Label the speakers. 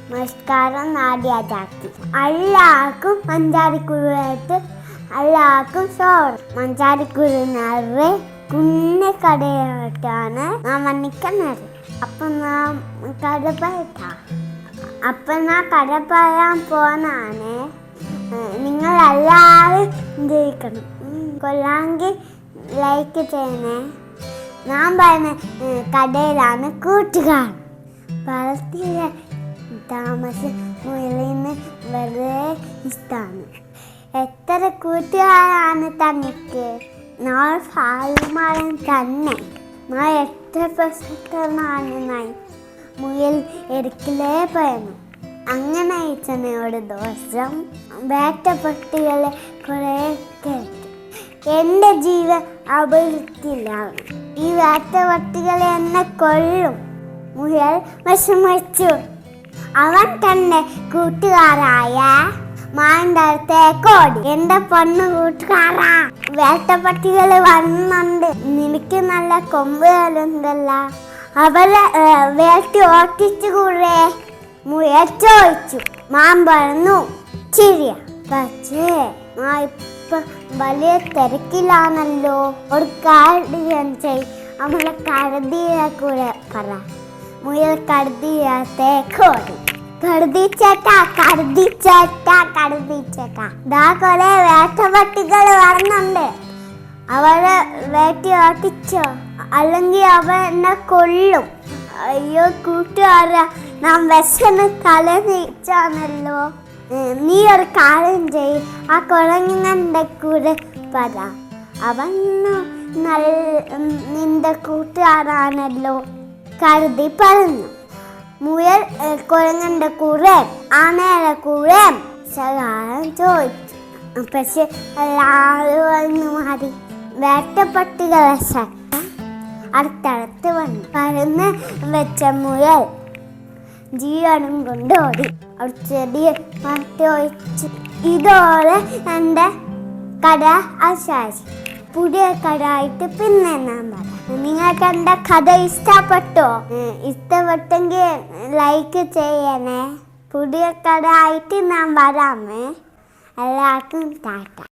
Speaker 1: നമസ്കാരം, നാദിയ ജാക്കി. എല്ലാവർക്കും മഞ്ചാടിക്കുരുവായിട്ട് എല്ലാവർക്കും സോറി. മഞ്ചാടിക്കുരുന്നവരെ കുഞ്ഞു കടയായിട്ടാണ് ഞാൻ വന്നിക്കുന്നത്. അപ്പം ഞാൻ കട പറയാൻ പോന്നാണ്. നിങ്ങളെല്ലാവരും ജയിക്കണം. കൊള്ളാമെങ്കിൽ ലൈക്ക് ചെയ്യണേ. ഞാൻ പറയുന്ന കടയിലാണ് കൂട്ടുകാർ. വളർത്തിയ താമസം മുയലിന് വളരെ ഇഷ്ടമാണ്. എത്ര കൂട്ടുകാരാണ് തനിക്ക്? ഞാൻ ഫാൽമാരൻ തന്നെ. ഞാൻ എത്ര പ്രസക്തമാണ് മുയൽ എടുക്കലേ പറയുന്നു. അങ്ങനെ അയച്ചനോട് ദോഷം വേട്ടപ്പട്ടികളെ കുറേ കേട്ടു. എൻ്റെ ജീവൻ അപകടത്തിലാണ്. ഈ വേട്ടപ്പട്ടികളെ എന്നെ കൊല്ലും. മുയൽ വിഷമിച്ചു. അവൻ തന്നെ കൂട്ടുകാരായ മാൻ്റെ അടുത്തേക്ക് ഓടി. എൻ്റെ പൊണ്ണു കൂട്ടുകാരാ, വേട്ടപ്പട്ടികൾ വരുന്നുണ്ട്. നിനക്ക് നല്ല കൊമ്പുകളുണ്ടല്ലോ, അവരെ വേട്ടി ഓട്ടിച്ചുകൂടെ? മുയൽ ചോദിച്ചു. മാൻ പറഞ്ഞു, ശരിയാ, പക്ഷേ ഇപ്പം വലിയ തിരക്കിലാണല്ലോ. ഒരു കാര്യം നമ്മളെ കരുതിയെ കൂടെ പറ. മുയൽ കരുതിയത്തേക്കോടി. കരുതിച്ചേട്ടാ. ദാ കുറെ വേട്ടപ്പട്ടികൾ വരുന്നുണ്ട്. അവരെ വേട്ടി ഓട്ടിച്ചോ, അല്ലെങ്കിൽ അവ എന്നെ കൊല്ലും. അയ്യോ കൂട്ടുകാരാ, നാം വിശന്ന് തല നീച്ചാണല്ലോ. നീ ഒരു കാര്യം ചെയ്യ്, ആ കുരങ്ങൻ്റെ കൂടെ പറ. അവൻ നിന്റെ കൂട്ടുകാരാണല്ലോ. കരുതി പറഞ്ഞു. മുയൽ കുരങ്ങൻ്റെ കൂടെ ആനയുടെ കൂടെ സഹായം ചോദിച്ചു. പക്ഷെ എല്ലാവരും വന്ന് മാറി. വേട്ടപ്പട്ടികളെ ശക്തി അടുത്തടുത്ത് വന്നു. പരന്ന് വെച്ച മുയൽ ജീവനും കൊണ്ട് ഓടി. ഒരു ചെടിയെ മാറ്റി ഒഴിച്ചു. ഇതോടെ എൻ്റെ കഥ അവസാനിച്ചു. പുതിയ കഥ ആയിട്ട് പിന്നെ ഞാൻ പറയാം. നിങ്ങൾക്ക് എൻ്റെ കഥ ഇഷ്ടപ്പെട്ടോ? ഇഷ്ടപ്പെട്ടെങ്കിൽ ലൈക്ക് ചെയ്യണേ. പുതിയ കഥ ആയിട്ട് ഞാൻ വരാമേ. എല്ലാവർക്കും ടാറ്റ.